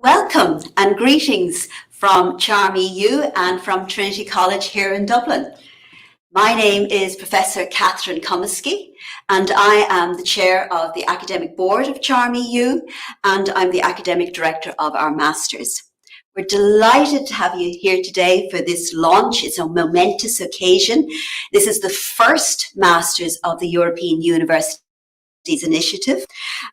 Welcome and greetings from Charm EU and from Trinity College here in Dublin. My name is Professor Catherine Comiskey and I am the chair of the academic board of Charm EU and I'm the academic director of our masters. We're delighted to have you here today for this launch. It's a momentous occasion. This is the first masters of the European University Initiative,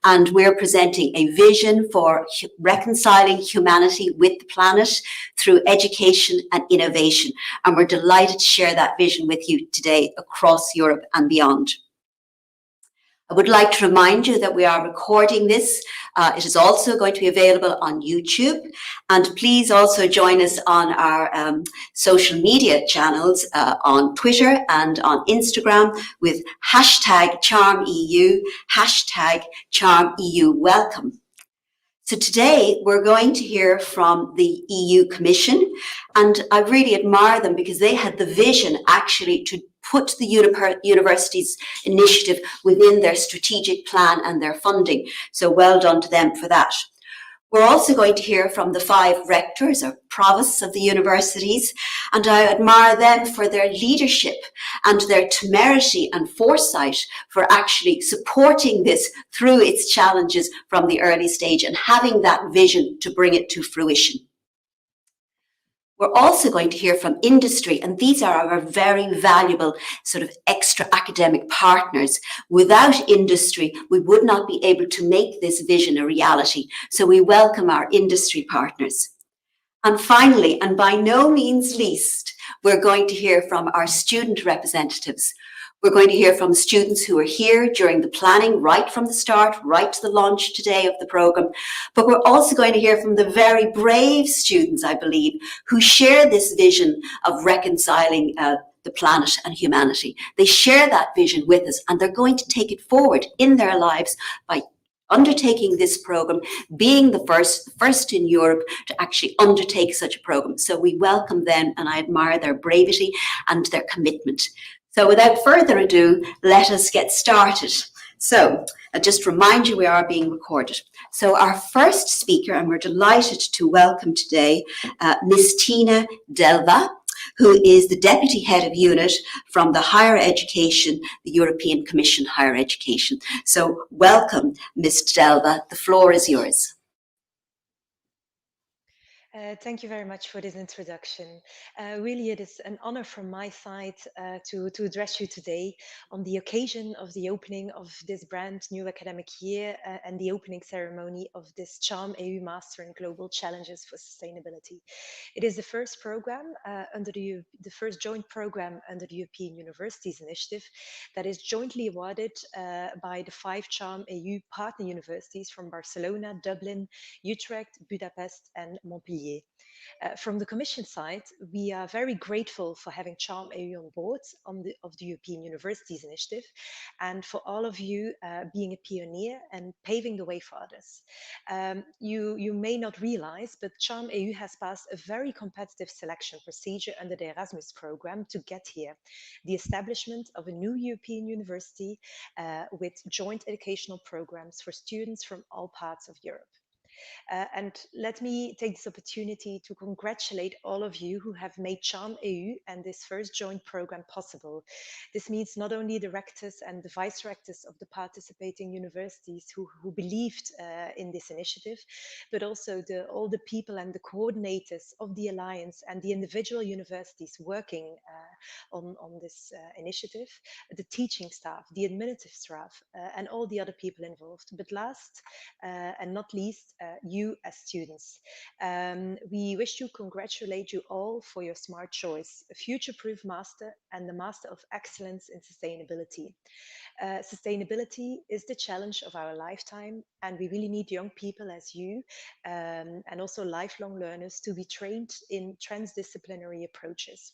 and we're presenting a vision for reconciling humanity with the planet through education and innovation. And we're delighted to share that vision with you today across Europe and beyond. I would like to remind you that we are recording this. It is also going to be available on YouTube. And please also join us on our social media channels on Twitter and on Instagram with #CharmEU, #CharmEUWelcome. So today we're going to hear from the EU Commission, and I really admire them because they had the vision actually to put the university's initiative within their strategic plan and their funding. So well done to them for that. We're also going to hear from the 5 rectors or provosts of the universities, and I admire them for their leadership and their temerity and foresight for actually supporting this through its challenges from the early stage and having that vision to bring it to fruition. We're also going to hear from industry, and these are our very valuable sort of extra academic partners. Without industry, we would not be able to make this vision a reality. So we welcome our industry partners. And finally, and by no means least, we're going to hear from our student representatives. We're going to hear from students who are here during the planning, right from the start, right to the launch today of the programme. But we're also going to hear from the very brave students, I believe, who share this vision of reconciling the planet and humanity. They share that vision with us, and they're going to take it forward in their lives by undertaking this programme, being the first in Europe to actually undertake such a programme. So we welcome them, and I admire their bravery and their commitment. So without further ado, let us get started. So I'll just remind you we are being recorded. So our first speaker, and we're delighted to welcome today, Ms. Tina Delva, who is the Deputy Head of Unit from the Higher Education, the European Commission Higher Education. So welcome, Ms. Delva. The floor is yours. Thank you very much for this introduction. Really, it is an honor from my side to address you today on the occasion of the opening of this brand new academic year and the opening ceremony of this Charm EU Master in Global Challenges for Sustainability. It is the first program under the first joint program under the European Universities Initiative that is jointly awarded by the 5 Charm EU partner universities from Barcelona, Dublin, Utrecht, Budapest, and Montpellier. year. From the Commission side, we are very grateful for having Charm EU on board of the European Universities Initiative, and for all of you being a pioneer and paving the way for others. You may not realize, but Charm EU has passed a very competitive selection procedure under the Erasmus program to get here. The establishment of a new European university with joint educational programs for students from all parts of Europe. And let me take this opportunity to congratulate all of you who have made Charm EU and this first joint program possible. This means not only the rectors and the vice rectors of the participating universities who believed in this initiative, but also all the people and the coordinators of the Alliance and the individual universities working on this initiative, the teaching staff, the administrative staff, and all the other people involved. But last and not least, you as students. We wish to congratulate you all for your smart choice, a future-proof master and the Master of Excellence in Sustainability. Sustainability is the challenge of our lifetime, and we really need young people as you and also lifelong learners to be trained in transdisciplinary approaches.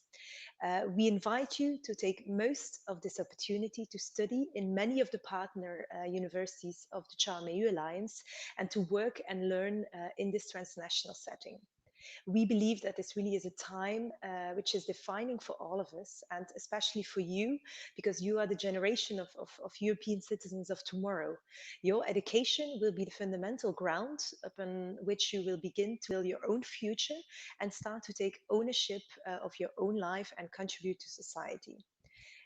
We invite you to take most of this opportunity to study in many of the partner universities of the Charm EU Alliance and to work and learn in this transnational setting. We believe that this really is a time which is defining for all of us, and especially for you, because you are the generation of European citizens of tomorrow. Your education will be the fundamental ground upon which you will begin to build your own future and start to take ownership of your own life and contribute to society.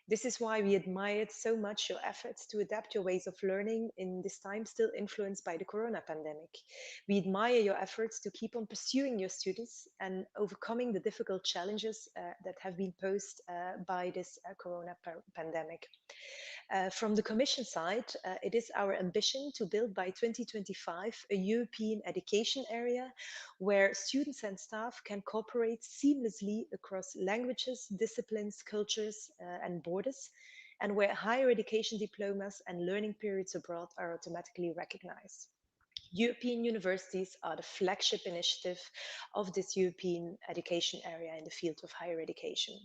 This is why we admired so much your efforts to adapt your ways of learning in this time still influenced by the corona pandemic. We admire your efforts to keep on pursuing your students and overcoming the difficult challenges that have been posed by this pandemic. From the Commission side, it is our ambition to build by 2025 a European education area where students and staff can cooperate seamlessly across languages, disciplines, cultures, and borders, and where higher education diplomas and learning periods abroad are automatically recognized. European universities are the flagship initiative of this European education area in the field of higher education.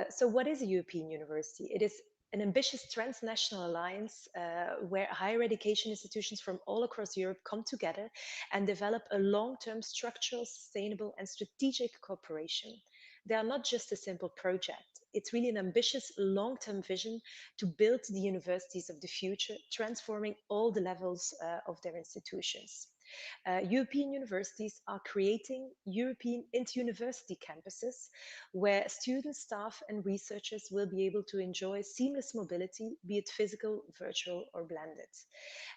So, what is a European university? It is an ambitious transnational alliance where higher education institutions from all across Europe come together and develop a long term structural, sustainable, and strategic cooperation. They are not just a simple project, it's really an ambitious long term vision to build the universities of the future, transforming all the levels of their institutions. European universities are creating European inter-university campuses where students, staff, and researchers will be able to enjoy seamless mobility, be it physical, virtual, or blended.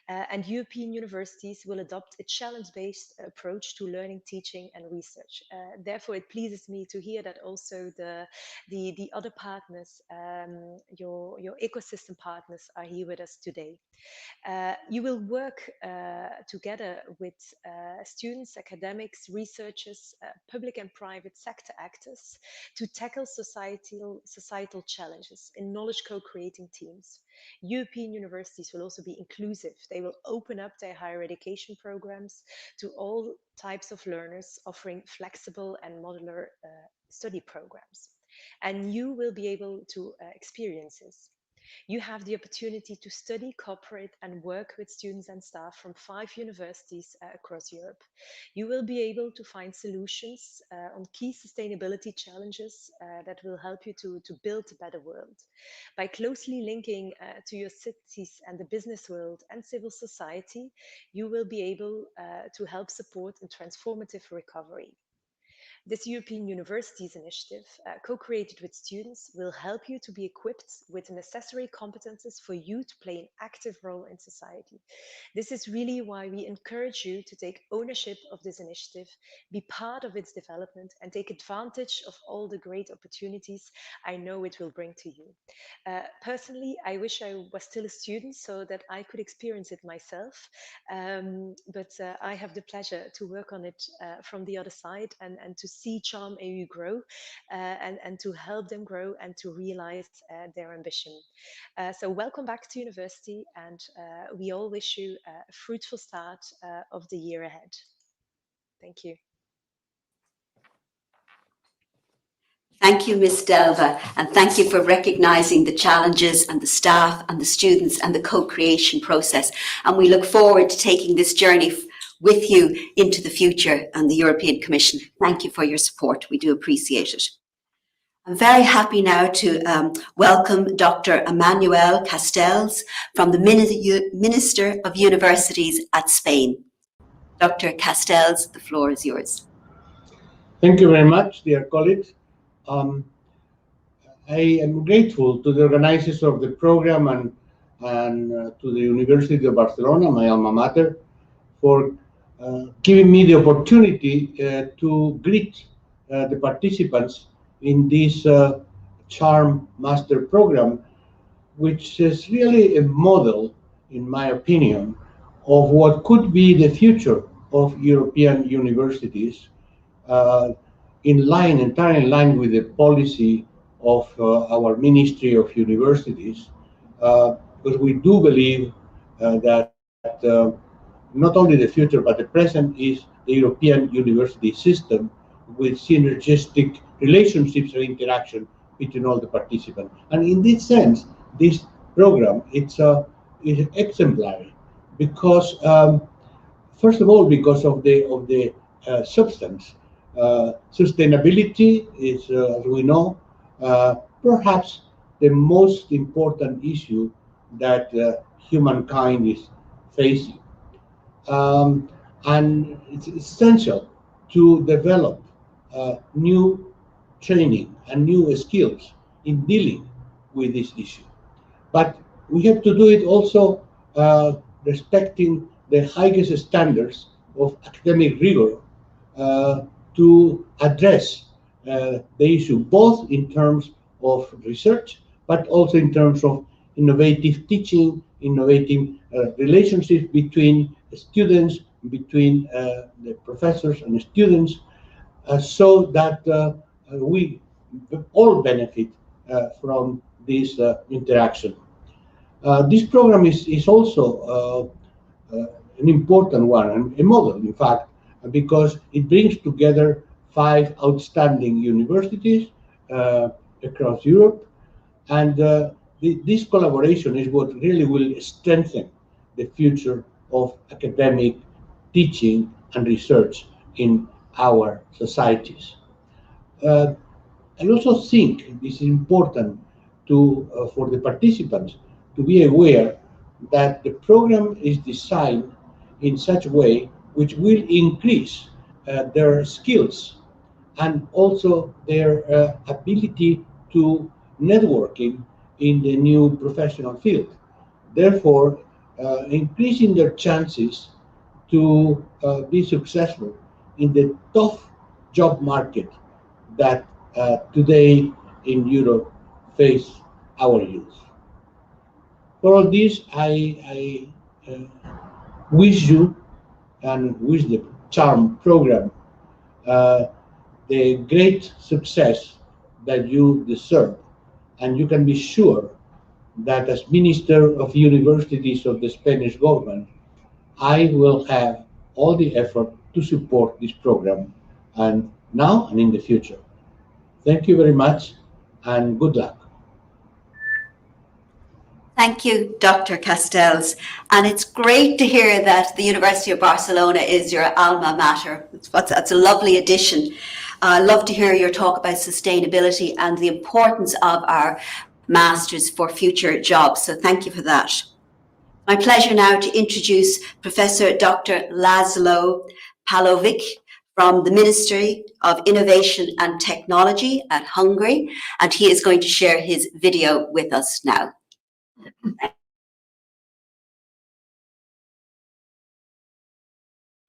And European universities will adopt a challenge-based approach to learning, teaching, and research. Therefore, it pleases me to hear that also the other partners, your ecosystem partners, are here with us today. You will work together with students, academics, researchers, public and private sector actors to tackle societal challenges in knowledge co-creating teams. European universities will also be inclusive. They will open up their higher education programs to all types of learners, offering flexible and modular study programs. And you will be able to experience this. You have the opportunity to study, cooperate, and work with students and staff from 5 universities across Europe. You will be able to find solutions on key sustainability challenges that will help you to build a better world. By closely linking to your cities and the business world and civil society, you will be able to help support a transformative recovery. This European Universities Initiative, co-created with students, will help you to be equipped with the necessary competences for you to play an active role in society. This is really why we encourage you to take ownership of this initiative, be part of its development, and take advantage of all the great opportunities I know it will bring to you. Personally, I wish I was still a student so that I could experience it myself. But I have the pleasure to work on it from the other side and to see Charm EU grow and to help them grow and to realize their ambition. So welcome back to university, and we all wish you a fruitful start of the year ahead. Thank you. Thank you, Ms. Delva, and thank you for recognising the challenges and the staff and the students and the co-creation process. And we look forward to taking this journey with you into the future and the European Commission. Thank you for your support. We do appreciate it. I'm very happy now to welcome Dr. Emmanuel Castells from the Minister of Universities at Spain. Dr. Castells, the floor is yours. Thank you very much, dear colleagues. I am grateful to the organizers of the program and to the University of Barcelona, my alma mater, for giving me the opportunity to greet the participants in this Charm Master program, which is really a model, in my opinion, of what could be the future of European universities, entirely in line with the policy of our Ministry of Universities, because we do believe that not only the future but the present is the European university system with synergistic relationships and interaction between all the participants. And in this sense, this program is exemplary because, first of all, because of the substance. Sustainability is, as we know, perhaps the most important issue that humankind is facing. And it's essential to develop new training and new skills in dealing with this issue. But we have to do it also respecting the highest standards of academic rigor to address the issue, both in terms of research, but also in terms of innovative teaching, innovative relationships between students, between the professors and the students, so that we all benefit from this interaction. This program is also an important one, and a model, in fact, because it brings together 5 outstanding universities across Europe, and this collaboration is what really will strengthen the future of academic teaching and research in our societies. I also think this is important for the participants to be aware that the program is designed in such a way which will increase their skills and also their ability to networking in the new professional field. Therefore, increasing their chances to be successful in the tough job market that today in Europe face our youth. For all this, I wish you and wish the Charm program the great success that you deserve. And you can be sure that as Minister of Universities of the Spanish government, I will have all the effort to support this program, and now and in the future. Thank you very much, and good luck. Thank you, Dr. Castells. And it's great to hear that the University of Barcelona is your alma mater. That's a lovely addition. I love to hear your talk about sustainability and the importance of our masters for future jobs. So thank you for that. My pleasure now to introduce Professor Dr. Laszlo Palovic from the Ministry of Innovation and Technology at Hungary, and he is going to share his video with us now.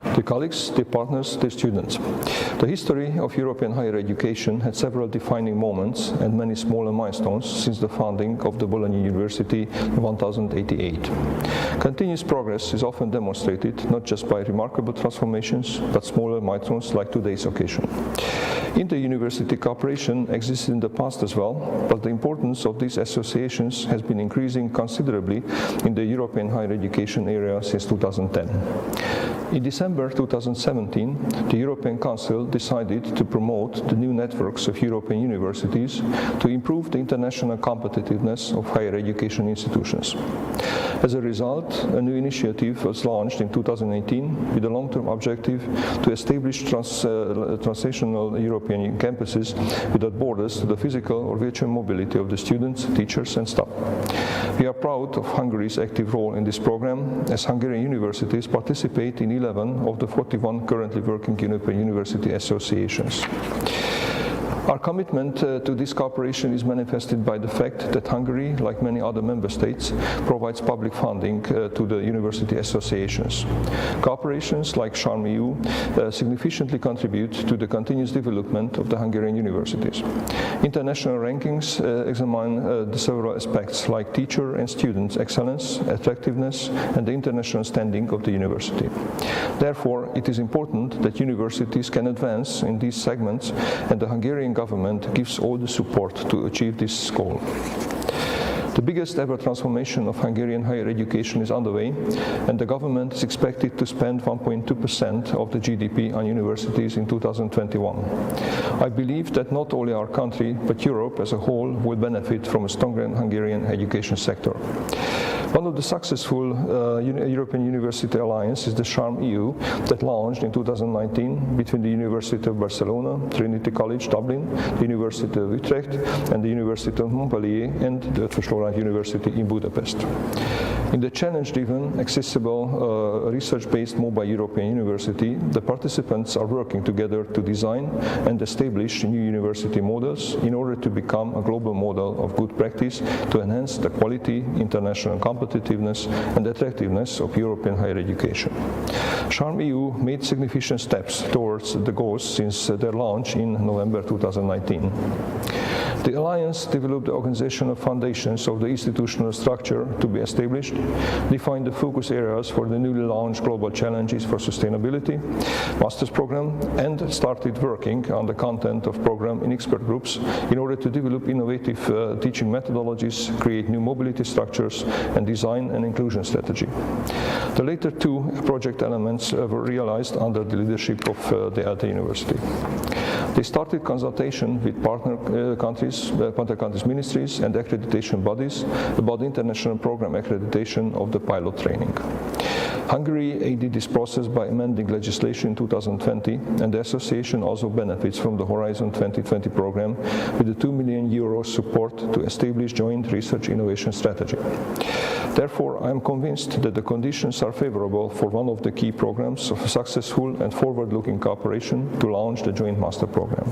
Dear colleagues, dear partners, dear students. The history of European higher education had several defining moments and many smaller milestones since the founding of the Bologna University in 1088. Continuous progress is often demonstrated not just by remarkable transformations, but smaller milestones like today's occasion. Inter-university cooperation existed in the past as well, but the importance of these associations has been increasing considerably in the European higher education area since 2010. In December 2017, the European Council decided to promote the new networks of European universities to improve the international competitiveness of higher education institutions. As a result, a new initiative was launched in 2018 with a long-term objective to establish translational European campuses without borders to the physical or virtual mobility of the students, teachers and staff. We are proud of Hungary's active role in this program, as Hungarian universities participate in 11 of the 41 currently working European university associations. Our commitment to this cooperation is manifested by the fact that Hungary, like many other member states, provides public funding to the university associations. Cooperations like SHARM-EU significantly contribute to the continuous development of the Hungarian universities. International rankings examine the several aspects like teacher and student excellence, attractiveness, and the international standing of the university. Therefore, it is important that universities can advance in these segments, and the Hungarian government gives all the support to achieve this goal. The biggest ever transformation of Hungarian higher education is underway, and the government is expected to spend 1.2% of the GDP on universities in 2021. I believe that not only our country, but Europe as a whole will benefit from a stronger Hungarian education sector. One of the successful European University Alliance is the SHARM-EU that launched in 2019 between the University of Barcelona, Trinity College Dublin, the University of Utrecht, and the University of Montpellier and the Eötvös Loránd University in Budapest. In the challenge-driven, accessible, research-based mobile European university, the participants are working together to design and establish new university models in order to become a global model of good practice to enhance the quality, international competitiveness and attractiveness of European higher education. SHARM-EU made significant steps towards the goals since their launch in November 2019. The Alliance developed the organizational foundations of the institutional structure to be established, defined the focus areas for the newly launched Global Challenges for Sustainability Master's Program, and started working on the content of program in expert groups in order to develop innovative teaching methodologies, create new mobility structures, and design an inclusion strategy. The later two project elements were realized under the leadership of the ELTE University. They started consultation with partner countries, ministries and accreditation bodies about the international program accreditation of the pilot training. Hungary aided this process by amending legislation in 2020, and the association also benefits from the Horizon 2020 program with the €2 million support to establish joint research innovation strategy. Therefore, I am convinced that the conditions are favorable for one of the key programs of successful and forward-looking cooperation to launch the joint master program.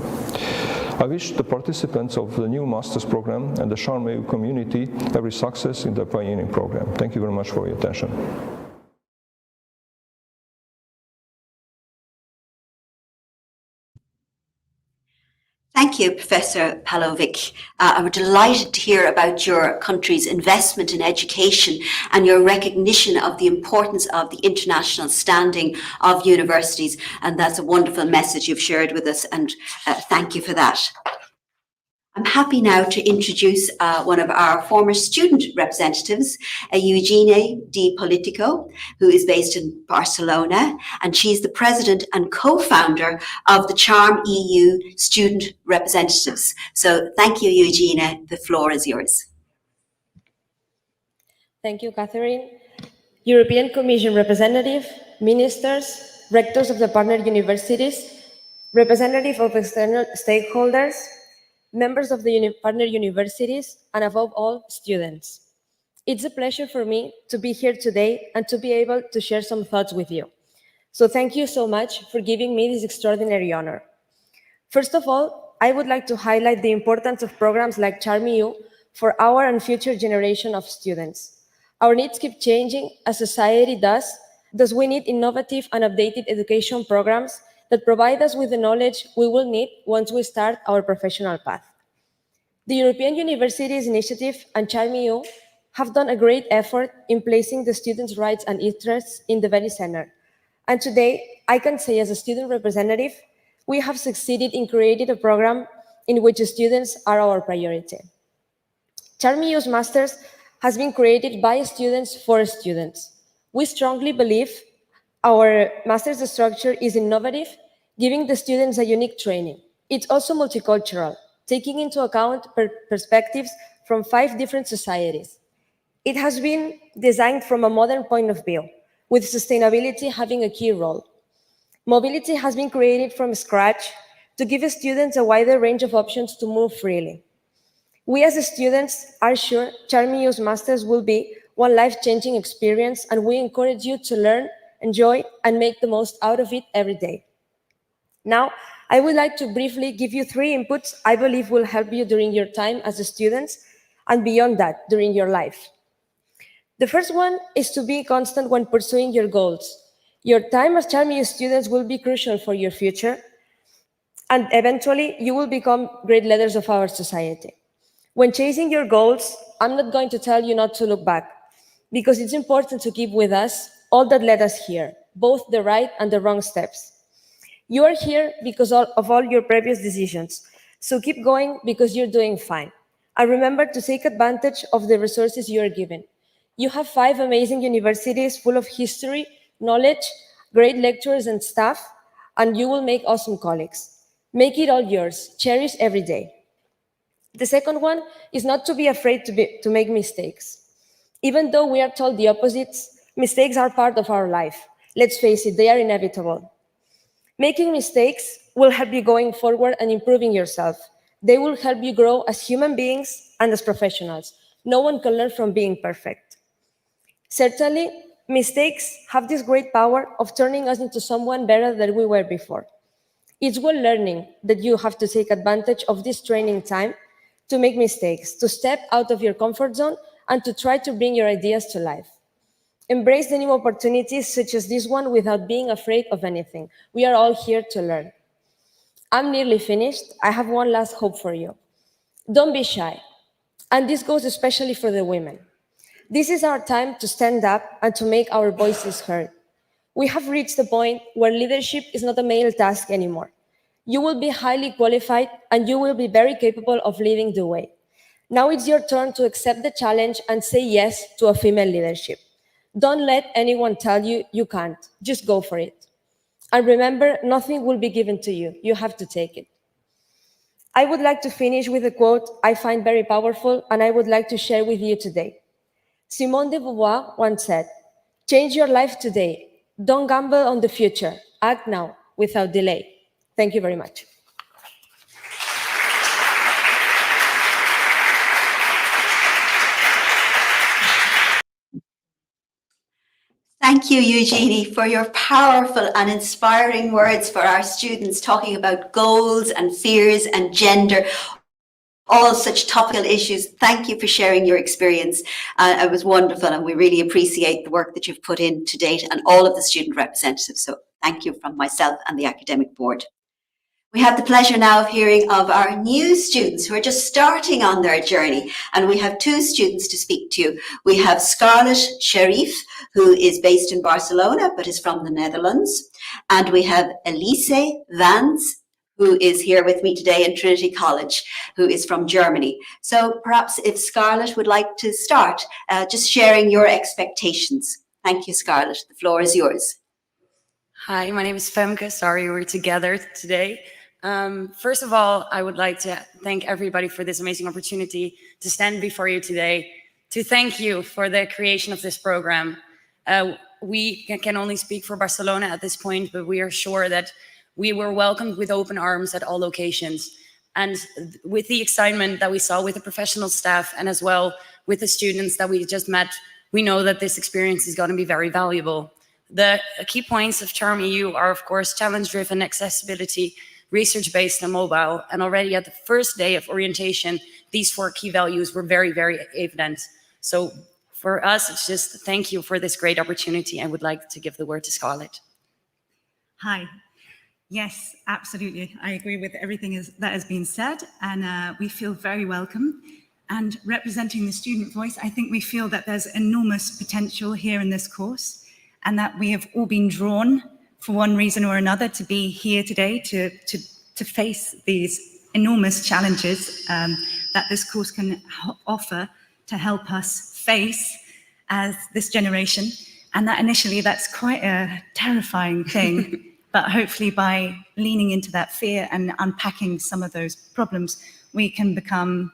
I wish the participants of the new master's program and the SHARM-EU community every success in the pioneering program. Thank you very much for your attention. Thank you, Professor Pavlovic. I'm delighted to hear about your country's investment in education and your recognition of the importance of the international standing of universities. And that's a wonderful message you've shared with us, and thank you for that. I'm happy now to introduce one of our former student representatives, Eugenie Di Politico, who is based in Barcelona, and she's the president and co-founder of the SHARM-EU Student Representatives. So thank you, Eugenie. The floor is yours. Thank you, Catherine. European Commission representative, ministers, rectors of the partner universities, representative of external stakeholders, members of the partner universities, and above all, students. It's a pleasure for me to be here today and to be able to share some thoughts with you. So thank you so much for giving me this extraordinary honor. First of all, I would like to highlight the importance of programs like SHARM-EU for our and future generation of students. Our needs keep changing as society does, thus we need innovative and updated education programs that provide us with the knowledge we will need once we start our professional path. The European Universities Initiative and SHARM-EU have done a great effort in placing the students' rights and interests in the very center. And today, I can say as a student representative, we have succeeded in creating a program in which students are our priority. Charmy Youth Masters has been created by students for students. We strongly believe our master's structure is innovative, giving the students a unique training. It's also multicultural, taking into account perspectives from 5 different societies. It has been designed from a modern point of view, with sustainability having a key role. Mobility has been created from scratch to give students a wider range of options to move freely. We as students are sure Charmy Youth Masters will be one life-changing experience, and we encourage you to learn, enjoy, and make the most out of it every day. Now, I would like to briefly give you 3 inputs I believe will help you during your time as students and beyond that, during your life. The first one is to be constant when pursuing your goals. Your time as Charmy Youth students will be crucial for your future, and eventually you will become great leaders of our society. When chasing your goals, I'm not going to tell you not to look back, because it's important to keep with us all that led us here, both the right and the wrong steps. You are here because of all your previous decisions, so keep going because you're doing fine. And remember to take advantage of the resources you are given. You have 5 amazing universities full of history, knowledge, great lecturers and staff, and you will make awesome colleagues. Make it all yours. Cherish every day. The second one is not to be afraid to make mistakes. Even though we are told the opposites, mistakes are part of our life. Let's face it, they are inevitable. Making mistakes will help you going forward and improving yourself. They will help you grow as human beings and as professionals. No one can learn from being perfect. Certainly, mistakes have this great power of turning us into someone better than we were before. It's while learning that you have to take advantage of this training time to make mistakes, to step out of your comfort zone, and to try to bring your ideas to life. Embrace the new opportunities such as this one without being afraid of anything. We are all here to learn. I'm nearly finished. I have one last hope for you. Don't be shy. And this goes especially for the women. This is our time to stand up and to make our voices heard. We have reached the point where leadership is not a male task anymore. You will be highly qualified and you will be very capable of leading the way. Now it's your turn to accept the challenge and say yes to a female leadership. Don't let anyone tell you you can't. Just go for it. And remember, nothing will be given to you. You have to take it. I would like to finish with a quote I find very powerful and I would like to share with you today. Simone de Beauvoir once said, "Change your life today. Don't gamble on the future. Act now, without delay." Thank you very much. Thank you, Eugenie, for your powerful and inspiring words for our students, talking about goals and fears and gender, all such topical issues. Thank you for sharing your experience. It was wonderful, and we really appreciate the work that you've put in to date and all of the student representatives. So thank you from myself and the academic board. We have the pleasure now of hearing of our new students who are just starting on their journey. And we have 2 students to speak to. We have Scarlett Sharif, who is based in Barcelona, but is from the Netherlands. And we have Elise Vans, who is here with me today in Trinity College, who is from Germany. So perhaps if Scarlett would like to start, just sharing your expectations. Thank you, Scarlett. The floor is yours. Hi, my name is Femke. Sorry we're together today. First of all, I would like to thank everybody for this amazing opportunity to stand before you today, to thank you for the creation of this program. We can only speak for Barcelona at this point, but we are sure that we were welcomed with open arms at all locations. And with the excitement that we saw with the professional staff and as well with the students that we just met, we know that this experience is going to be very valuable. The key points of Charmy U are, of course, challenge-driven, accessibility, research-based and mobile. And already at the first day of orientation, these 4 key values were very, very evident. So for us, it's just thank you for this great opportunity. I would like to give the word to Scarlett. Hi. Yes, absolutely. I agree with everything that has been said, and we feel very welcome. And representing the student voice, I think we feel that there's enormous potential here in this course, and that we have all been drawn for one reason or another, to be here today to face these enormous challenges that this course can offer to help us face as this generation. And that initially, that's quite a terrifying thing. But hopefully by leaning into that fear and unpacking some of those problems, we can become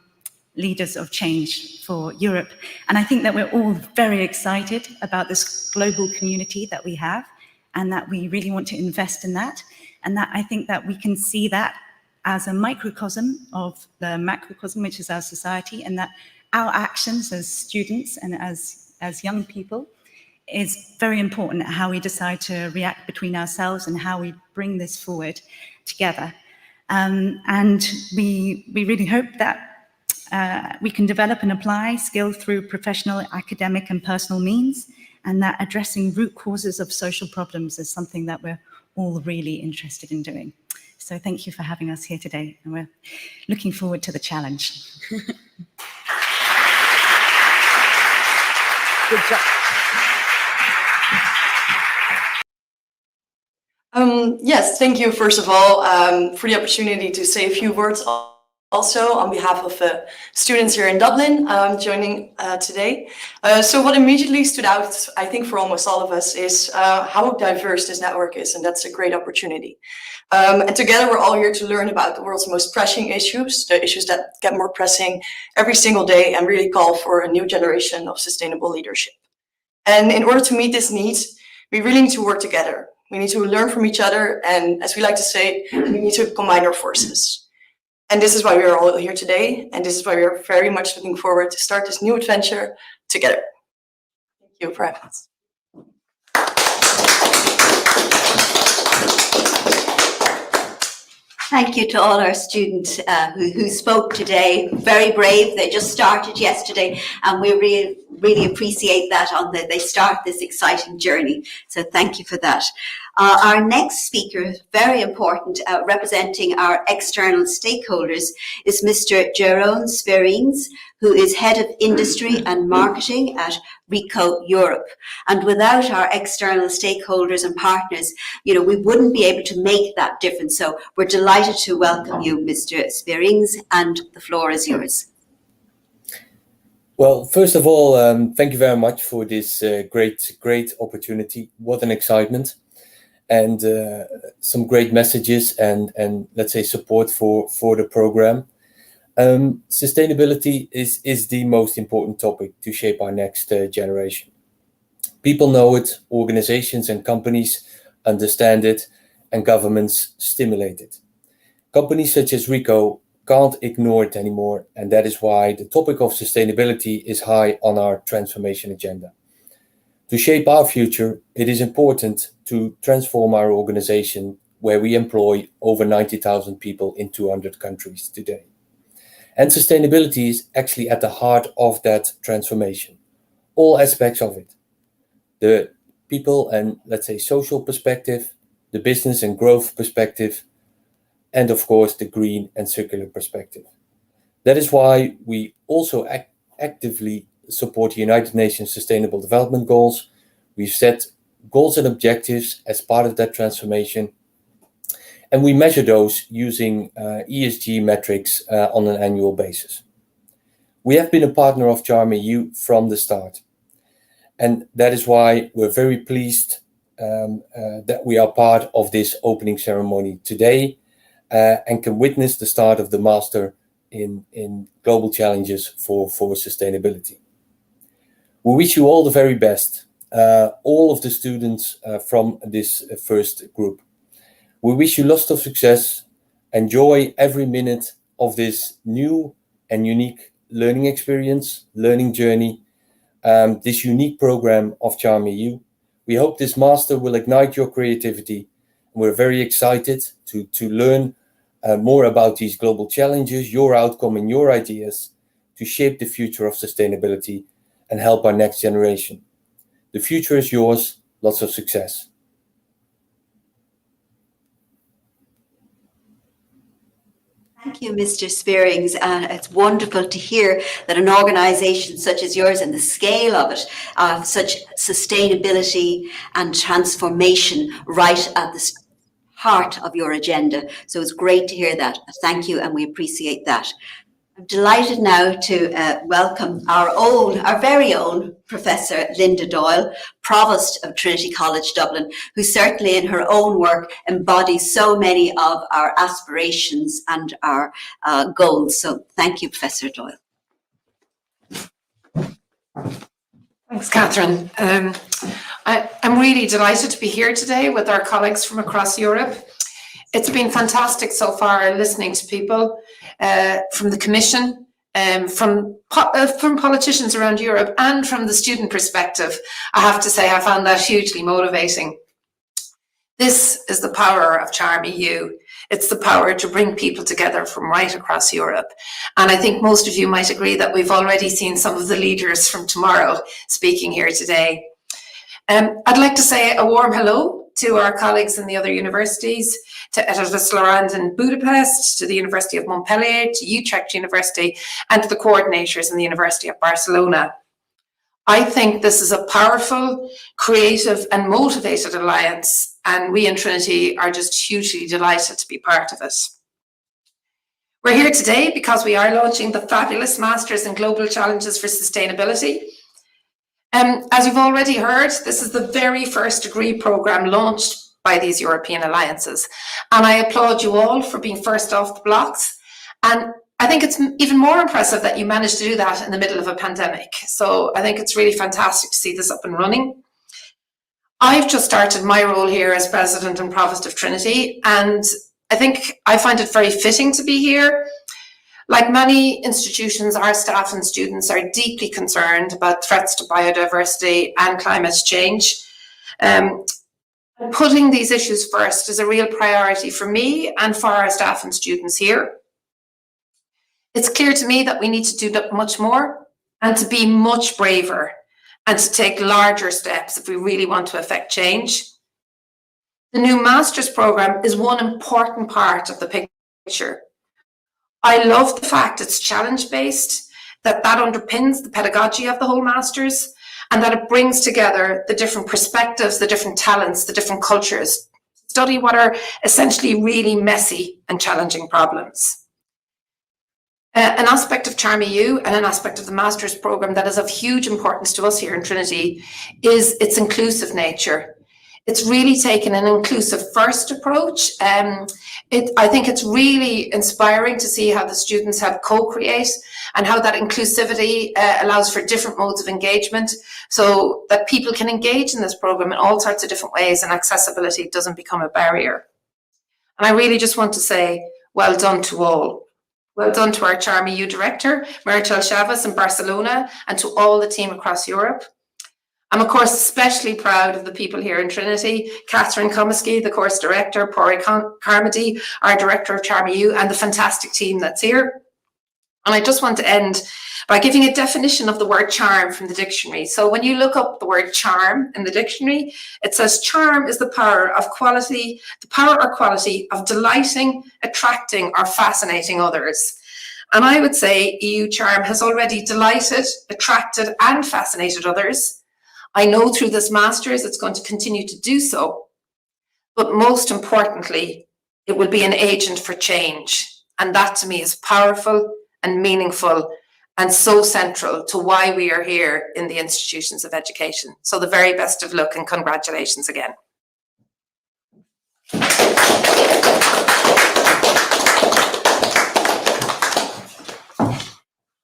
leaders of change for Europe. And I think that we're all very excited about this global community that we have, and that we really want to invest in that. And that I think that we can see that as a microcosm of the macrocosm, which is our society, and that our actions as students and as young people is very important, how we decide to react between ourselves and how we bring this forward together. And we really hope that we can develop and apply skill through professional, academic and personal means, and that addressing root causes of social problems is something that we're all really interested in doing. So thank you for having us here today, and we're looking forward to the challenge. Good job. Yes, thank you, first of all, for the opportunity to say a few words also on behalf of students here in Dublin joining today. So what immediately stood out, I think, for almost all of us is how diverse this network is, and that's a great opportunity. And together we're all here to learn about the world's most pressing issues, the issues that get more pressing every single day and really call for a new generation of sustainable leadership. And in order to meet this need, we really need to work together. We need to learn from each other, and as we like to say, we need to combine our forces. And this is why we are all here today, and this is why we are very much looking forward to start this new adventure together. Thank you for having us. Thank you to all our students who spoke today. Very brave. They just started yesterday, and we really appreciate that they start this exciting journey. So thank you for that. Our next speaker, very important, representing our external stakeholders, is Mr. Jeroen Sperings, who is Head of Industry and Marketing at RICO Europe. And without our external stakeholders and partners, we wouldn't be able to make that difference. So we're delighted to welcome you, Mr. Sperings, and the floor is yours. Well, first of all, thank you very much for this great opportunity. What an excitement. And some great messages and let's say support for the program. Sustainability is the most important topic to shape our next generation. People know it, organizations and companies understand it, and governments stimulate it. Companies such as RICO can't ignore it anymore, and that is why the topic of sustainability is high on our transformation agenda. To shape our future, it is important to transform our organization, where we employ over 90,000 people in 200 countries today. And sustainability is actually at the heart of that transformation, all aspects of it. The people and, let's say, social perspective, the business and growth perspective, and of course, the green and circular perspective. That is why we also actively support the United Nations Sustainable Development Goals. We've set goals and objectives as part of that transformation, and we measure those using ESG metrics on an annual basis. We have been a partner of Charm EU from the start, and that is why we're very pleased that we are part of this opening ceremony today and can witness the start of the Master in Global Challenges for Sustainability. We wish you all the very best, all of the students from this first group. We wish you lots of success. Enjoy every minute of this new and unique learning experience, learning journey, this unique program of Charm EU. We hope this Master will ignite your creativity. We're very excited to learn more about these global challenges, your outcome and your ideas to shape the future of sustainability and help our next generation. The future is yours. Lots of success. Thank you, Mr. Spearings. It's wonderful to hear that an organisation such as yours and the scale of it, such sustainability and transformation right at the heart of your agenda. So it's great to hear that. Thank you, and we appreciate that. I'm delighted now to welcome our very own Professor Linda Doyle, Provost of Trinity College Dublin, who certainly in her own work embodies so many of our aspirations and our goals. So thank you, Professor Doyle. Thanks, Catherine. I'm really delighted to be here today with our colleagues from across Europe. It's been fantastic so far listening to people from the Commission, from politicians around Europe, and from the student perspective. I have to say I found that hugely motivating. This is the power of Charm EU. It's the power to bring people together from right across Europe. And I think most of you might agree that we've already seen some of the leaders from tomorrow speaking here today. I'd like to say a warm hello to our colleagues in the other universities, to Eötvös-Loránd in Budapest, to the University of Montpellier, to Utrecht University, and to the coordinators in the University of Barcelona. I think this is a powerful, creative and motivated alliance, and we in Trinity are just hugely delighted to be part of it. We're here today because we are launching the fabulous Masters in Global Challenges for Sustainability. As you've already heard, this is the very first degree programme launched by these European alliances. And I applaud you all for being first off the blocks. And I think it's even more impressive that you managed to do that in the middle of a pandemic. So I think it's really fantastic to see this up and running. I've just started my role here as President and Provost of Trinity, and I think I find it very fitting to be here. Like many institutions, our staff and students are deeply concerned about threats to biodiversity and climate change. Putting these issues first is a real priority for me and for our staff and students here. It's clear to me that we need to do much more and to be much braver and to take larger steps if we really want to affect change. The new Masters programme is one important part of the picture. I love the fact it's challenge-based, that underpins the pedagogy of the whole Masters, and that it brings together the different perspectives, the different talents, the different cultures, to study what are essentially really messy and challenging problems. An aspect of Charm EU and an aspect of the Masters programme that is of huge importance to us here in Trinity is its inclusive nature. It's really taken an inclusive first approach. I think it's really inspiring to see how the students have co-create and how that inclusivity allows for different modes of engagement so that people can engage in this programme in all sorts of different ways and accessibility doesn't become a barrier. And I really just want to say, well done to all. Well done to our Charm EU Director, Marichel Chavez in Barcelona, and to all the team across Europe. I'm, of course, especially proud of the people here in Trinity, Catherine Comiskey, the course director, Pori Carmody, our director of Charm EU, and the fantastic team that's here. And I just want to end by giving a definition of the word charm from the dictionary. So when you look up the word charm in the dictionary, it says charm is the power or quality of delighting, attracting, or fascinating others. And I would say EU Charm has already delighted, attracted, and fascinated others. I know through this Masters it's going to continue to do so, but most importantly, it will be an agent for change. And that to me is powerful and meaningful and so central to why we are here in the institutions of education. So the very best of luck and congratulations again.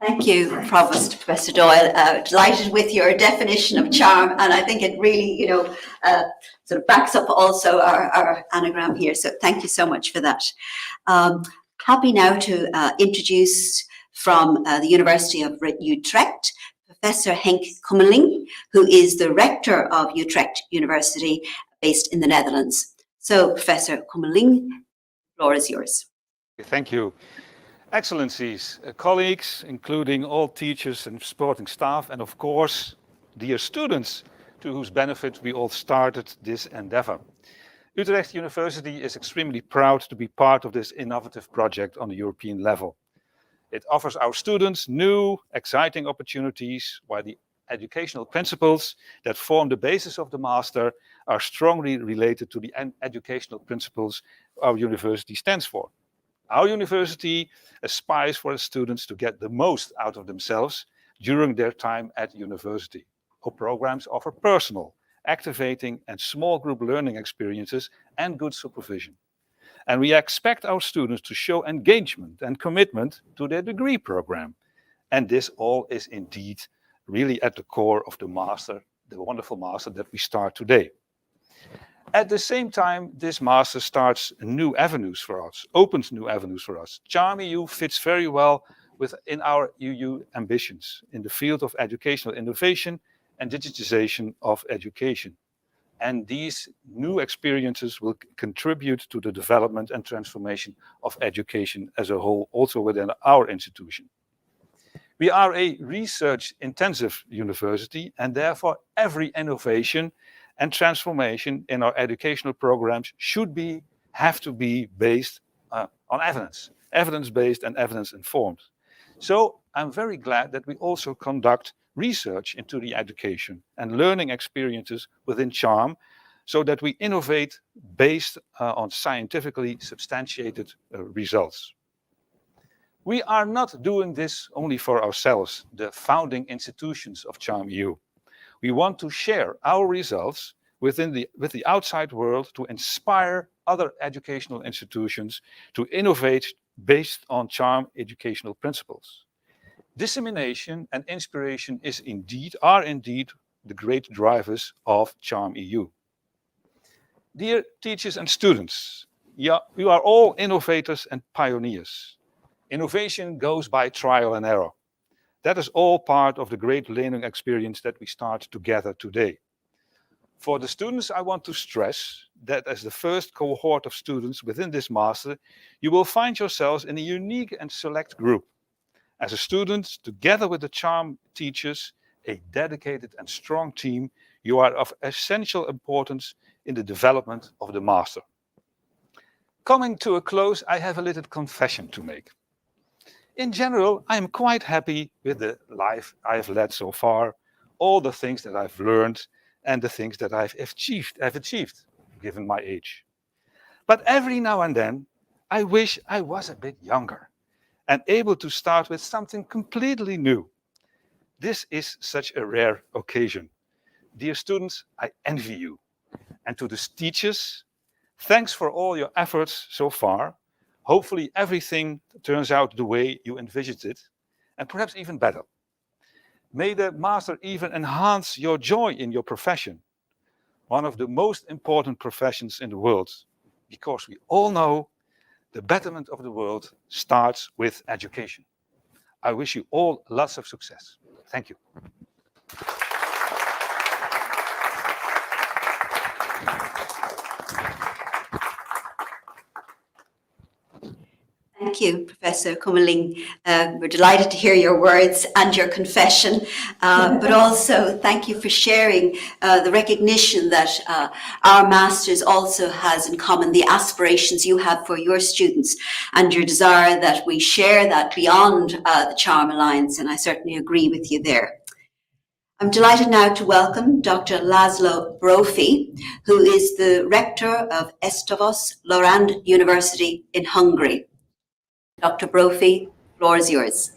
Thank you, Provost Professor Doyle. Delighted with your definition of charm, and I think it really, sort of backs up also our anagram here. So thank you so much for that. Happy now to introduce from the University of Utrecht, Professor Henk Kummeling, who is the rector of Utrecht University, based in the Netherlands. So, Professor Kummeling, the floor is yours. Thank you. Excellencies, colleagues, including all teachers and supporting staff, and of course, dear students, to whose benefit we all started this endeavor. Utrecht University is extremely proud to be part of this innovative project on the European level. It offers our students new, exciting opportunities, while the educational principles that form the basis of the master are strongly related to the educational principles our university stands for. Our university aspires for its students to get the most out of themselves during their time at university. Our programs offer personal, activating and small group learning experiences and good supervision. And we expect our students to show engagement and commitment to their degree program. And this all is indeed really at the core of the master, the wonderful master that we start today. At the same time, this master starts new avenues for us, opens new avenues for us. Charm EU fits very well within our EU ambitions in the field of educational innovation and digitization of education. And these new experiences will contribute to the development and transformation of education as a whole, also within our institution. We are a research-intensive university, and therefore every innovation and transformation in our educational programs have to be based on evidence, evidence-based and evidence-informed. So I'm very glad that we also conduct research into the education and learning experiences within Charm, so that we innovate based on scientifically substantiated results. We are not doing this only for ourselves, the founding institutions of Charm EU. We want to share our results with the outside world to inspire other educational institutions to innovate based on Charm educational principles. Dissemination and inspiration are indeed the great drivers of Charm EU. Dear teachers and students, you are all innovators and pioneers. Innovation goes by trial and error. That is all part of the great learning experience that we start together today. For the students, I want to stress that as the first cohort of students within this master, you will find yourselves in a unique and select group. As a student, together with the Charm teachers, a dedicated and strong team, you are of essential importance in the development of the master. Coming to a close, I have a little confession to make. In general, I am quite happy with the life I have led so far, all the things that I've learned and the things that I've achieved, given my age. But every now and then, I wish I was a bit younger and able to start with something completely new. This is such a rare occasion. Dear students, I envy you. And to the teachers, thanks for all your efforts so far. Hopefully everything turns out the way you envisioned it, and perhaps even better. May the master even enhance your joy in your profession, one of the most important professions in the world, because we all know the betterment of the world starts with education. I wish you all lots of success. Thank you. Thank you, Professor Kummeling. We're delighted to hear your words and your confession, but also thank you for sharing the recognition that our Masters also has in common the aspirations you have for your students and your desire that we share that beyond the Charm Alliance, and I certainly agree with you there. I'm delighted now to welcome Dr. Laszlo Brophy, who is the Rector of Estavos Lorand University in Hungary. Dr. Brophy, the floor is yours.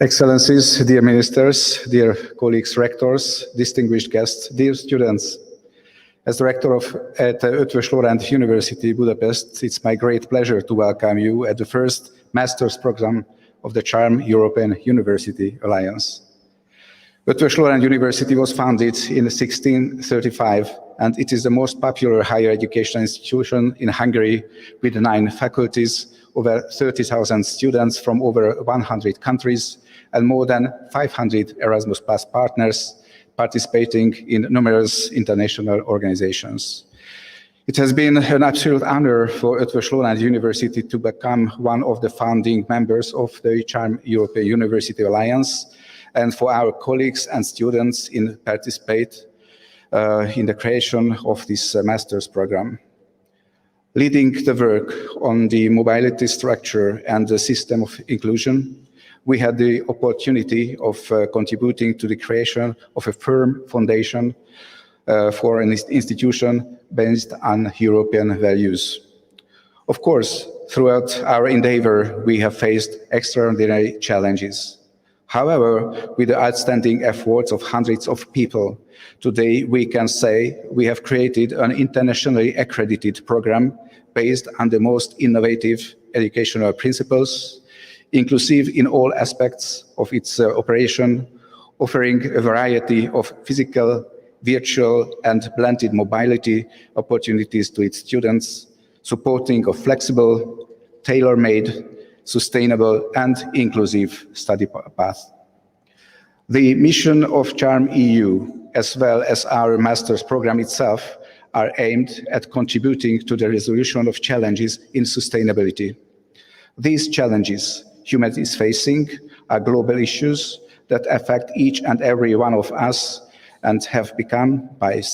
Excellencies, dear ministers, dear colleagues, rectors, distinguished guests, dear students. As the rector at Eötvös Loránd University, Budapest, it's my great pleasure to welcome you at the first master's program of the Charm European University Alliance. Eötvös Loránd University was founded in 1635, and it is the most popular higher education institution in Hungary, with 9 faculties, over 30,000 students from over 100 countries, and more than 500 Erasmus Plus partners participating in numerous international organizations. It has been an absolute honor for Eötvös Loránd University to become one of the founding members of the Charm European University Alliance, and for our colleagues and students in participate in the creation of this master's program. Leading the work on the mobility structure and the system of inclusion, we had the opportunity of contributing to the creation of a firm foundation for an institution based on European values. Of course, throughout our endeavor, we have faced extraordinary challenges. However, with the outstanding efforts of hundreds of people, today we can say we have created an internationally accredited program based on the most innovative educational principles, inclusive in all aspects of its operation, offering a variety of physical, virtual, and blended mobility opportunities to its students, supporting a flexible, tailor-made, sustainable, and inclusive study path. The mission of Charm EU, as well as our master's program itself, are aimed at contributing to the resolution of challenges in sustainability. These challenges humanity is facing are global issues that affect each and every one of us and have become, by this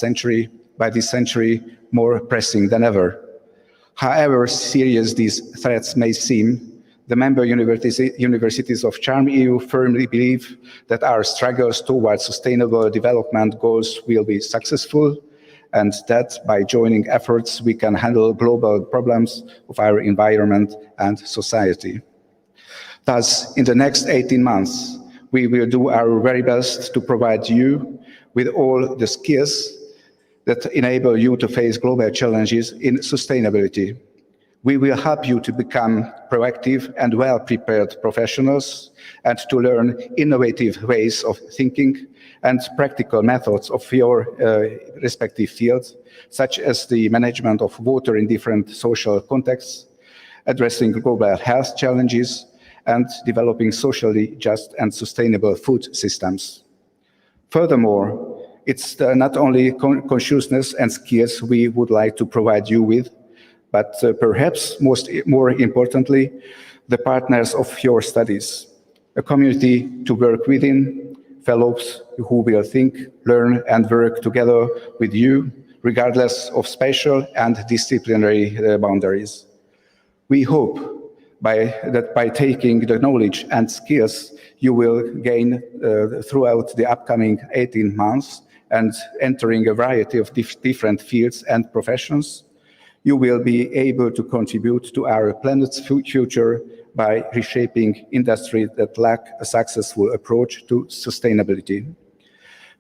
century, more pressing than ever. However serious these threats may seem, the member universities of Charm EU firmly believe that our struggles towards sustainable development goals will be successful, and that by joining efforts we can handle global problems of our environment and society. Thus, in the next 18 months, we will do our very best to provide you with all the skills that enable you to face global challenges in sustainability. We will help you to become proactive and well-prepared professionals and to learn innovative ways of thinking and practical methods of your respective fields, such as the management of water in different social contexts, addressing global health challenges, and developing socially just and sustainable food systems. Furthermore, it's not only consciousness and skills we would like to provide you with, but perhaps more importantly, the partners of your studies, a community to work within, fellows who will think, learn, and work together with you, regardless of spatial and disciplinary boundaries. We hope that by taking the knowledge and skills you will gain throughout the upcoming 18 months and entering a variety of different fields and professions, you will be able to contribute to our planet's future by reshaping industries that lack a successful approach to sustainability.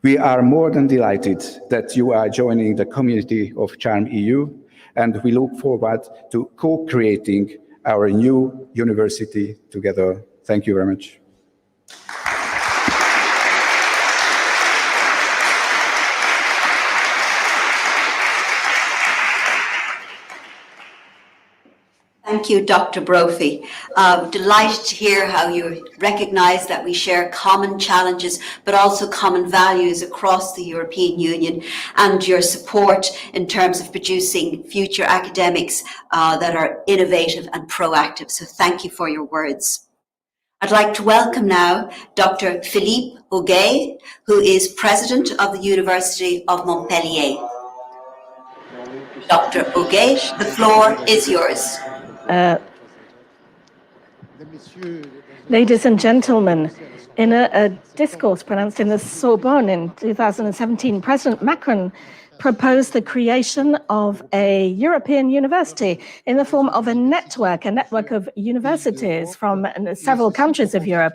We are more than delighted that you are joining the community of Charm EU, and we look forward to co-creating our new university together. Thank you very much. Thank you, Dr. Brophy. Delighted to hear how you recognise that we share common challenges, but also common values across the European Union, and your support in terms of producing future academics that are innovative and proactive. So thank you for your words. I'd like to welcome now Dr. Philippe Auguet, who is President of the University of Montpellier. Dr. Auguet, the floor is yours. Ladies and gentlemen, in a discourse pronounced in the Sorbonne in 2017, President Macron proposed the creation of a European university in the form of a network of universities from several countries of Europe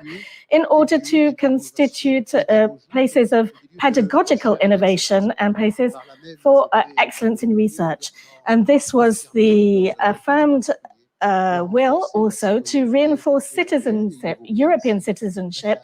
in order to constitute places of pedagogical innovation and places for excellence in research. And this was the affirmed will also to reinforce citizenship, European citizenship,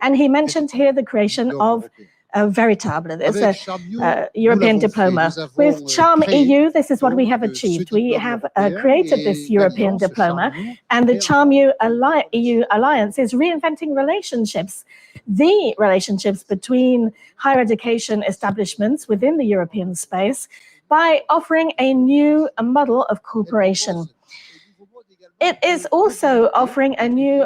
and he mentioned here the creation of a Veritable, it's a European diploma. With Charm EU, this is what we have achieved. We have created this European diploma, and the Charm EU Alliance is reinventing relationships, the relationships between higher education establishments within the European space by offering a new model of cooperation. It is also offering a new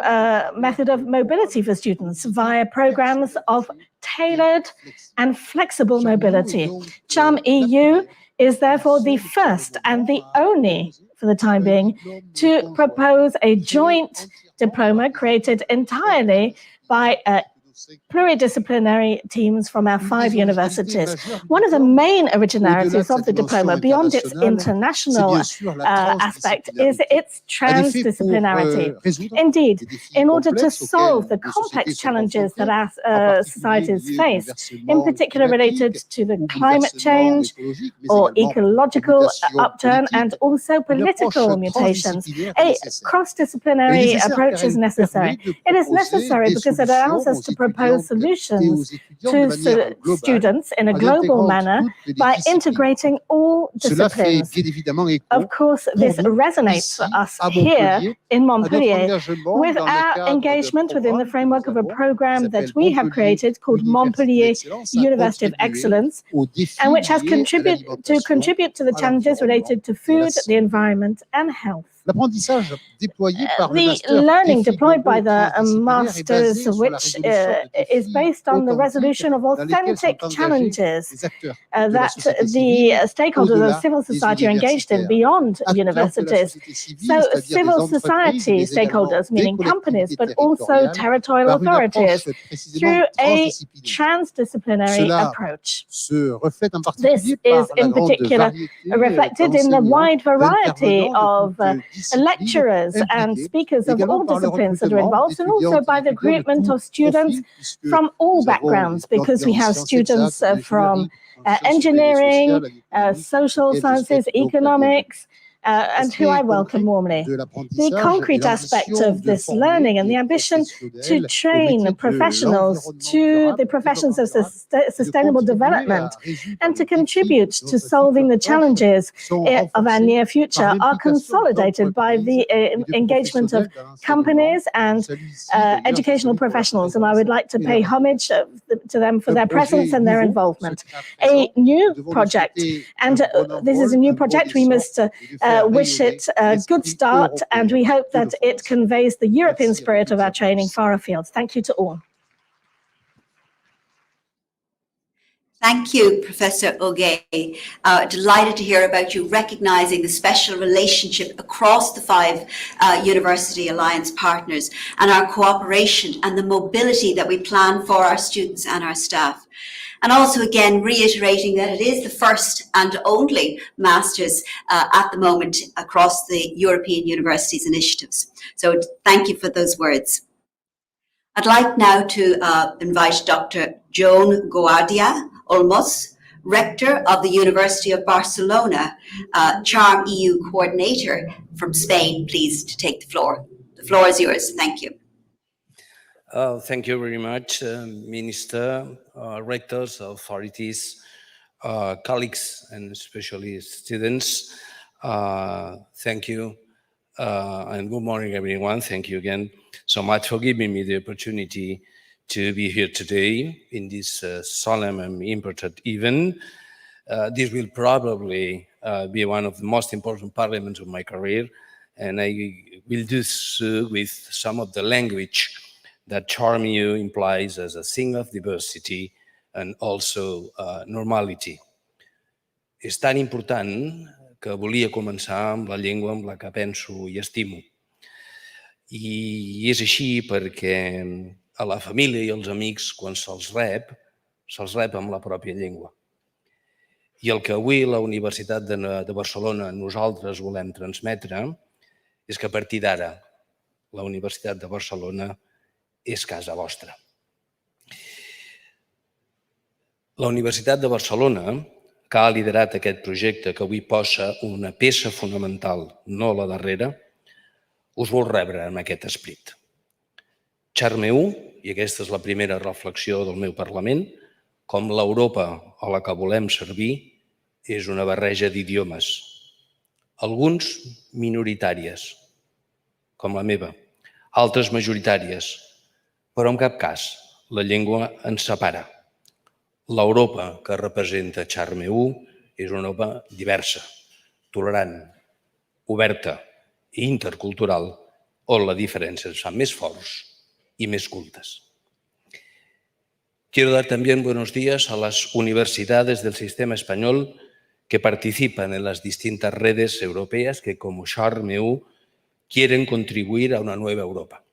method of mobility for students via programs of tailored and flexible mobility. Charm EU is therefore the first and the only, for the time being, to propose a joint diploma created entirely by pluridisciplinary teams from our 5 universities. One of the main originalities of the diploma, beyond its international aspect, is its transdisciplinarity. Indeed, in order to solve the complex challenges that our societies face, in particular related to the climate change or ecological upturn and also political mutations, a cross-disciplinary approach is necessary. It is necessary because it allows us to propose solutions to students in a global manner by integrating all disciplines. Of course, this resonates for us here in Montpellier with our engagement within the framework of a program that we have created called Montpellier University of Excellence, and which has contributed to the challenges related to food, the environment, and health. The learning deployed by the masters, which is based on the resolution of authentic challenges that the stakeholders of civil society are engaged in beyond universities. So civil society stakeholders, meaning companies, but also territorial authorities, through a transdisciplinary approach. This is in particular reflected in the wide variety of lecturers and speakers of all disciplines that are involved, and also by the recruitment of students from all backgrounds, because we have students from engineering, social sciences, economics, and who I welcome warmly. The concrete aspect of this learning and the ambition to train professionals to the professions of sustainable development and to contribute to solving the challenges of our near future are consolidated by the engagement of companies and educational professionals, and I would like to pay homage to them for their presence and their involvement. A new project, and this is a new project, we must wish it a good start, and we hope that it conveys the European spirit of our training far afield. Thank you to all. Thank you, Professor Ogué. Delighted to hear about you recognizing the special relationship across the 5 University Alliance partners and our cooperation and the mobility that we plan for our students and our staff. And also, again, reiterating that it is the first and only Masters at the moment across the European Universities initiatives. So thank you for those words. I'd like now to invite Dr. Joan Guardia Olmos, Rector of the University of Barcelona, Charm EU Coordinator from Spain, please, to take the floor. The floor is yours. Thank you. Thank you very much, Minister, rectors, authorities, colleagues, and especially students. Thank you, and good morning, everyone. Thank you again so much for giving me the opportunity to be here today in this solemn and important event. This will probably be one of the most important parliaments of my career, and I will do so with some of the language that Charm EU implies as a thing of diversity and also normality. És tan important que volia començar amb la llengua amb la que penso i estimo. I és així perquè a la família i als amics, quan se'ls rep amb la pròpia llengua. I el que avui la Universitat de Barcelona nosaltres volem transmetre és que a partir d'ara la Universitat de Barcelona és casa vostra. La Universitat de Barcelona, que ha liderat aquest projecte que avui posa una peça fonamental, no la darrera, us vol rebre amb aquest esperit. Charm EU, i aquesta és la primera reflexió del meu Parlament, com l'Europa a la que volem servir, és una barreja d'idiomes, alguns minoritàries, com la meva, altres majoritàries, però en cap cas la llengua ens separa. L'Europa que representa Charm EU és una Europa diversa, tolerant, oberta i intercultural, on la diferència ens fa més forts y més cultes. Quiero dar también buenos días a las universidades del sistema español que participan en las distintas redes europeas que, como Charmeu, quieren contribuir a una nueva Europa.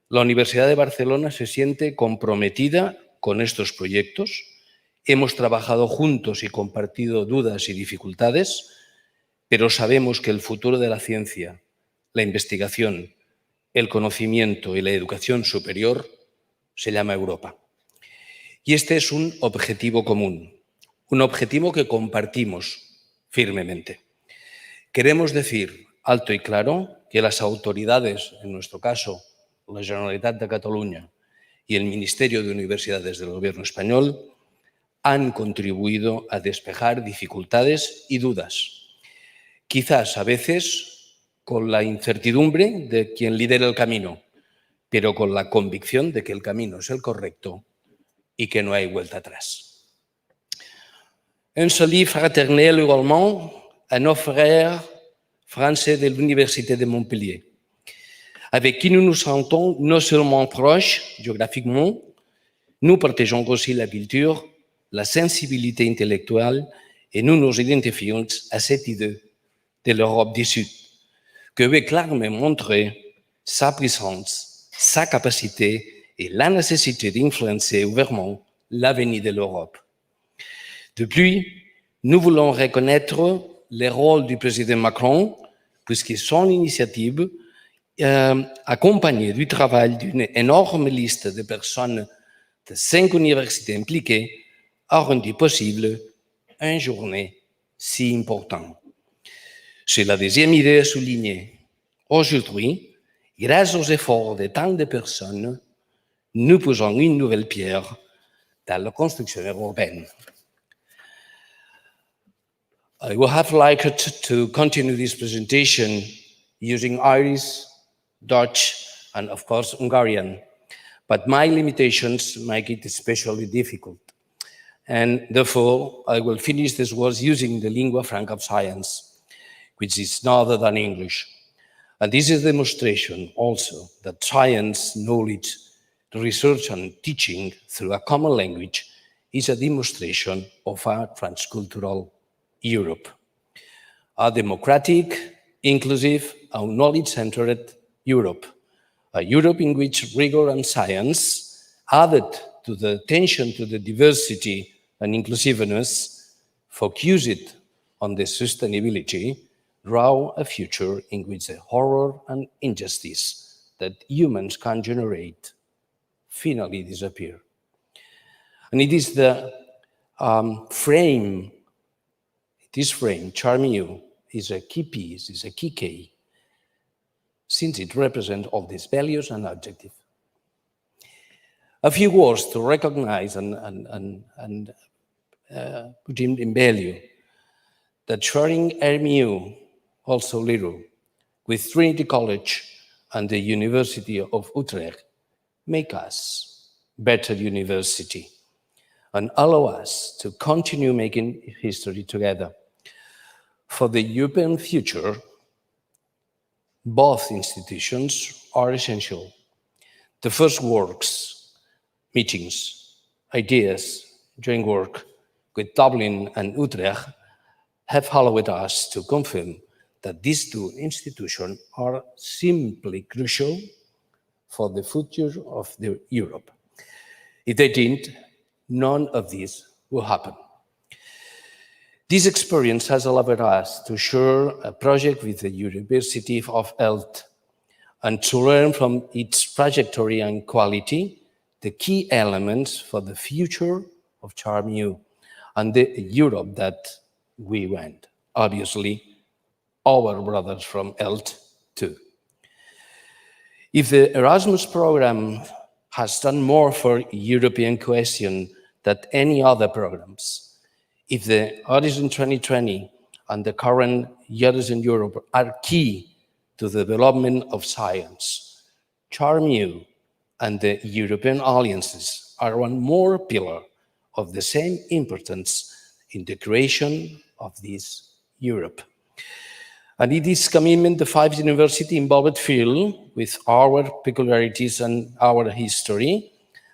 La Universidad de Barcelona se siente comprometida con estos proyectos. Hemos trabajado juntos y compartido dudas y dificultades, pero sabemos que el futuro de la ciencia, la investigación, el conocimiento y la educación superior se llama Europa. Y este es un objetivo común, un objetivo que compartimos firmemente. Queremos decir alto y claro que las autoridades, en nuestro caso, la Generalitat de Cataluña y el Ministerio de Universidades del Gobierno español, han contribuido a despejar dificultades y dudas. Quizás a veces con la incertidumbre de quien lidera el camino, pero con la convicción de que el camino es el correcto y que no hay vuelta atrás. Un salut fraternel également à nos frères français de l'Université de Montpellier, avec qui nous nous sentons non seulement proches géographiquement, nous partageons aussi la culture, la sensibilité intellectuelle et nous nous identifions à cette idée de l'Europe du Sud, que veut clairement montrer sa puissance, sa capacité et la nécessité d'influencer ouvertement l'avenir de l'Europe. Depuis, nous voulons reconnaître le rôle du président Macron, puisque son initiative, accompagnée du travail d'une énorme liste de personnes de 5 universités impliquées, a rendu possible une journée si importante. C'est la deuxième idée à souligner. Aujourd'hui, grâce aux efforts de tant de personnes, nous posons une nouvelle pierre dans la construction européenne. I would have liked to continue this presentation using Irish, Dutch, and of course Hungarian, but my limitations make it especially difficult. And therefore, I will finish this words using the lingua franca of science, which is no other than English. And this is a demonstration also that science, knowledge, research and teaching through a common language is a demonstration of a transcultural Europe, a democratic, inclusive, and knowledge-centered Europe, a Europe in which rigor and science, added to the attention to the diversity and inclusiveness, focused on the sustainability, draw a future in which the horror and injustice that humans can generate finally disappear. And it is the frame, this frame, Charmeu, is a key piece, is a key key, since it represents all these values and objectives. A few words to recognize and put in value that sharing Charmeu, also little, with Trinity College and the University of Utrecht make us better university and allow us to continue making history together. For the European future, both institutions are essential. The first works, meetings, ideas, joint work with Dublin and Utrecht have allowed us to confirm that these two institutions are simply crucial for the future of Europe. If they didn't, none of this will happen. This experience has allowed us to share a project with the University of Health and to learn from its trajectory and quality the key elements for the future of Charmeu and the Europe that we want. Obviously, our brothers from Health too. If the Erasmus program has done more for European cohesion than any other programs, if the Horizon 2020 and the current Years in Europe are key to the development of science, Charmeu and the European alliances are one more pillar of the same importance in the creation of this Europe. And it is commitment the 5 university involved field with our peculiarities and our history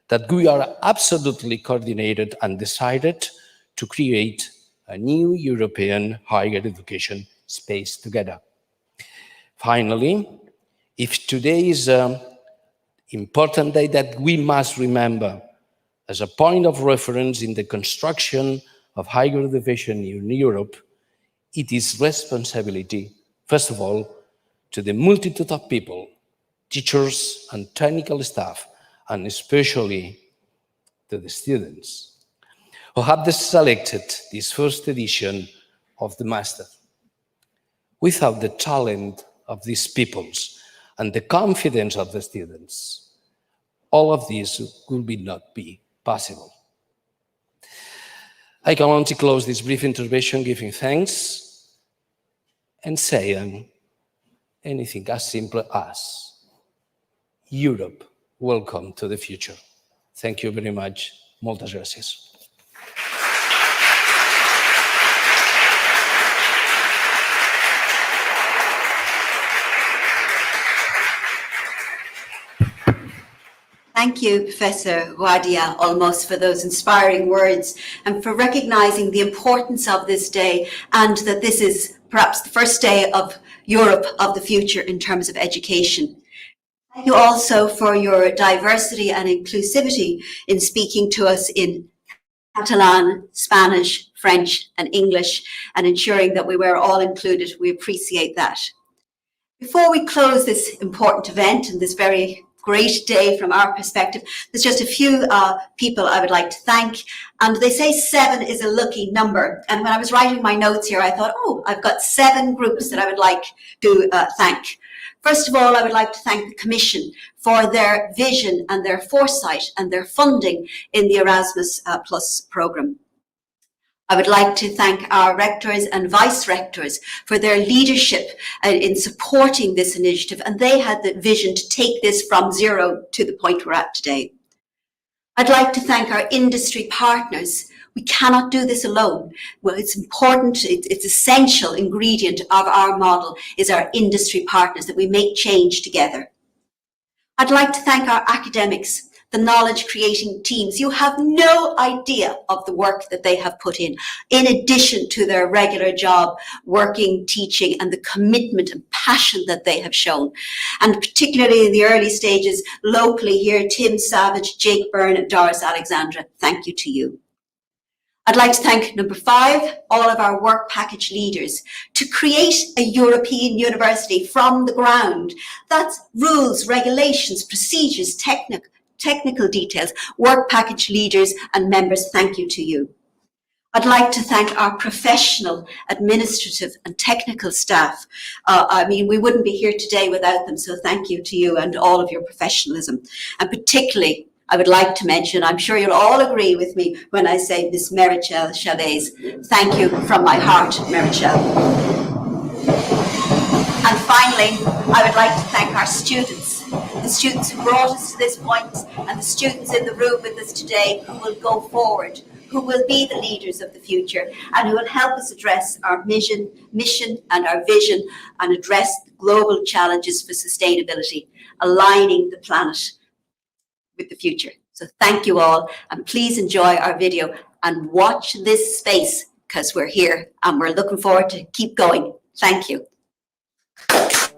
that we are absolutely coordinated and decided to create a new European higher education space together. Finally, if today is an important day that we must remember as a point of reference in the construction of higher education in Europe, it is responsibility, first of all, to the multitude of people, teachers and technical staff, and especially to the students who have selected this first edition of the Master. Without the talent of these peoples and the confidence of the students, all of this will not be possible. I can only close this brief intervention giving thanks and saying anything as simple as Europe, welcome to the future. Thank you very much. Moltes gràcies. Thank you, Professor Guardia Olmos, for those inspiring words and for recognizing the importance of this day and that this is perhaps the first day of Europe of the future in terms of education. Thank you also for your diversity and inclusivity in speaking to us in Catalan, Spanish, French, and English, and ensuring that we were all included. We appreciate that. Before we close this important event and this very great day from our perspective, there's just a few people I would like to thank. And they say 7 is a lucky number. And when I was writing my notes here, I thought, oh, I've got 7 groups that I would like to thank. First of all, I would like to thank the Commission for their vision and their foresight and their funding in the Erasmus Plus programme. I would like to thank our rectors and vice rectors for their leadership in supporting this initiative, and they had the vision to take this from 0 to the point we're at today. I'd like to thank our industry partners. We cannot do this alone. Well, it's important, it's essential ingredient of our model is our industry partners, that we make change together. I'd like to thank our academics, the knowledge creating teams. You have no idea of the work that they have put in addition to their regular job, working, teaching, and the commitment and passion that they have shown. And particularly in the early stages, locally here, Tim Savage, Jake Byrne, and Doris Alexandra, thank you to you. I'd like to thank number 5, all of our work package leaders, to create a European university from the ground. That's rules, regulations, procedures, technical details, work package leaders and members, thank you to you. I'd like to thank our professional, administrative and technical staff. I mean, we wouldn't be here today without them, so thank you to you and all of your professionalism. And particularly, I would like to mention, I'm sure you'll all agree with me when I say Miss Meritxell Chavez. Thank you from my heart, Meritxell. And finally, I would like to thank our students, the students who brought us to this point, and the students in the room with us today who will go forward, who will be the leaders of the future, and who will help us address our mission and our vision, and address the global challenges for sustainability, aligning the planet with the future. So thank you all, and please enjoy our video and watch this space, because we're here and we're looking forward to keep going. Thank you. Thank you.